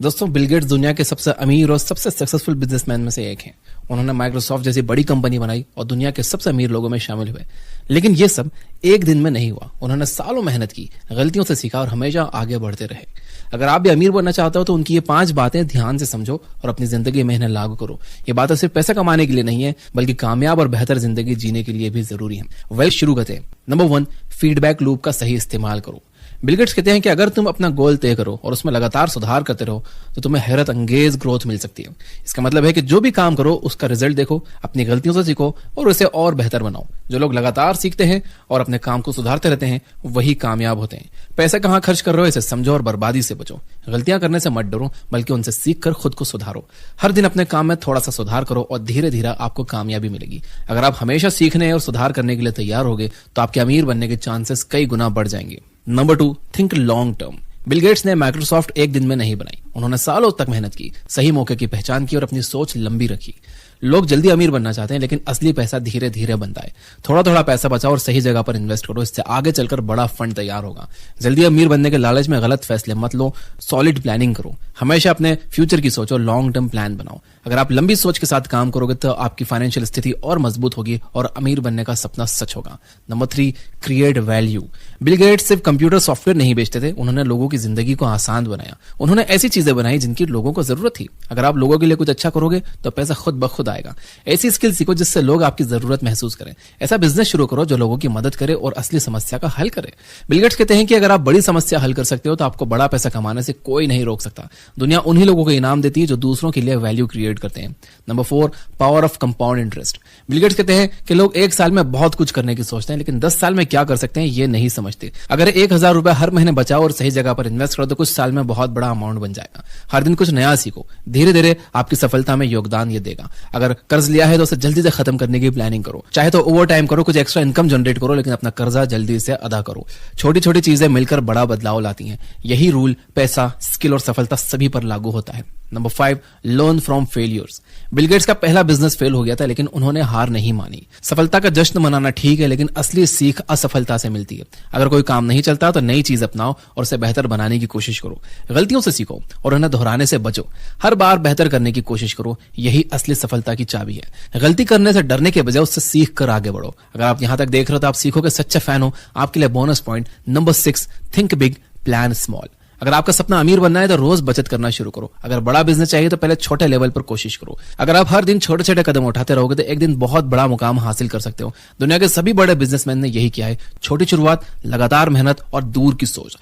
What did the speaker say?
दोस्तों, Bill Gates दुनिया के सबसे अमीर और सबसे सक्सेसफुल बिजनेसमैन में से एक हैं। उन्होंने माइक्रोसॉफ्ट जैसी बड़ी कंपनी बनाई और दुनिया के सबसे अमीर लोगों में शामिल हुए। लेकिन ये सब एक दिन में नहीं हुआ। उन्होंने सालों मेहनत की, गलतियों से सीखा और हमेशा आगे बढ़ते रहे। अगर आप भी अमीर बनना चाहते हो तो उनकी ये 5 बातें ध्यान से समझो और अपनी जिंदगी में इन्हें लागू करो। ये बातें सिर्फ पैसा कमाने के लिए नहीं है, बल्कि कामयाब और बेहतर जिंदगी जीने के लिए भी जरूरी है। वेल, शुरू करते हैं। नंबर 1, फीडबैक लूप का सही इस्तेमाल करो। बिल गेट्स कहते हैं कि अगर तुम अपना गोल तय करो और उसमें लगातार सुधार करते रहो तो तुम्हें हैरत अंगेज ग्रोथ मिल सकती है। इसका मतलब है कि जो भी काम करो उसका रिजल्ट देखो, अपनी गलतियों से सीखो और उसे और बेहतर बनाओ। जो लोग लगातार सीखते हैं और अपने काम को सुधारते रहते हैं वही कामयाब होते हैं। पैसा कहाँ खर्च कर रहे हो इसे समझो और बर्बादी से बचो। गलतियां करने से मत डरो, बल्कि उनसे सीख कर खुद को सुधारो। हर दिन अपने काम में थोड़ा सा सुधार करो और धीरे धीरे आपको कामयाबी मिलेगी। अगर आप हमेशा सीखने और सुधार करने के लिए तैयार होगे तो आपके अमीर बनने के चांसेस कई गुना बढ़ जाएंगे। Number 2, think long term. Bill Gates ने माइक्रोसॉफ्ट एक दिन में नहीं बनाई। उन्होंने सालों तक मेहनत की, सही मौके की पहचान की और अपनी सोच लंबी रखी। लोग जल्दी अमीर बनना चाहते हैं, लेकिन असली पैसा धीरे धीरे बनता है। थोड़ा थोड़ा पैसा बचाओ और सही जगह पर इन्वेस्ट करो, इससे आगे चलकर बड़ा फंड तैयार होगा। जल्दी अमीर बनने के लालच में गलत फैसले मत लो, सॉलिड प्लानिंग करो। हमेशा अपने फ्यूचर की सोचो, लॉन्ग टर्म प्लान बनाओ। अगर आप लंबी सोच के साथ काम करोगे तो आपकी फाइनेंशियल स्थिति और मजबूत होगी और अमीर बनने का सपना सच होगा। Number 3, create value. Bill Gates सिर्फ कंप्यूटर सॉफ्टवेयर नहीं बेचते थे, उन्होंने लोगों की जिंदगी को आसान बनाया। उन्होंने ऐसी चीजें बनाई जिनकी लोगों को जरूरत थी। अगर आप लोगों के लिए कुछ अच्छा करोगे तो पैसा खुद ब खुद आएगा। ऐसी स्किल सीखो जिससे लोग आपकी जरूरत महसूस करें। ऐसा बिजनेस शुरू करो जो लोगों की मदद करे और असली समस्या का हल करे। बिल गेट्स कहते हैं कि अगर आप बड़ी समस्या हल कर सकते हो तो आपको बड़ा पैसा कमाने से कोई नहीं रोक सकता। दुनिया उन्हीं लोगों को इनाम देती है जो दूसरों के लिए वैल्यू क्रिएट करते हैं। Number 4, power of compound interest. Bill Gates कहते हैं कि लोग 1 साल में बहुत कुछ करने की सोचते हैं, लेकिन 10 साल में क्या कर सकते हैं ये नहीं समझते। अगर 1000 रुपए हर महीने बचाओ और सही जगह पर इन्वेस्ट करो तो कुछ साल में बहुत बड़ा अमाउंट बन जाएगा। हर दिन कुछ नया सीखो, धीरे धीरे आपकी सफलता में योगदान ये देगा। अगर कर्ज लिया है तो उसे जल्दी से खत्म करने की प्लानिंग करो। चाहे तो ओवर टाइम करो, कुछ एक्स्ट्रा इनकम जनरेट करो, लेकिन अपना कर्जा जल्दी से अदा करो। छोटी छोटी चीजें मिलकर बड़ा बदलाव लाती हैं। यही रूल पैसा, स्किल और सफलता सभी पर लागू होता है। Number 5, learn from failures. Bill Gates का पहला बिजनेस फेल हो गया था, लेकिन उन्होंने हार नहीं मानी। सफलता का जश्न मनाना ठीक है, लेकिन असली सीख असफलता से मिलती है। अगर कोई काम नहीं चलता तो नई चीज अपनाओ और उसे बेहतर बनाने की कोशिश करो। गलतियों से सीखो और उन्हें दोहराने से बचो। हर बार बेहतर करने की कोशिश करो, यही असली सफलता की चाबी है। गलती करने से डरने के बजाय उससे सीख कर आगे बढ़ो। अगर आप यहां तक देख रहे हो तो आप सीखो के सच्चे फैन हो। आपके लिए bonus point number 6, think big, plan small. अगर आपका सपना अमीर बनना है तो रोज बचत करना शुरू करो। अगर बड़ा बिजनेस चाहिए तो पहले छोटे लेवल पर कोशिश करो। अगर आप हर दिन छोटे छोटे कदम उठाते रहोगे तो एक दिन बहुत बड़ा मुकाम हासिल कर सकते हो। दुनिया के सभी बड़े बिजनेसमैन ने यही किया है। छोटी शुरुआत, लगातार मेहनत और दूर की सोच।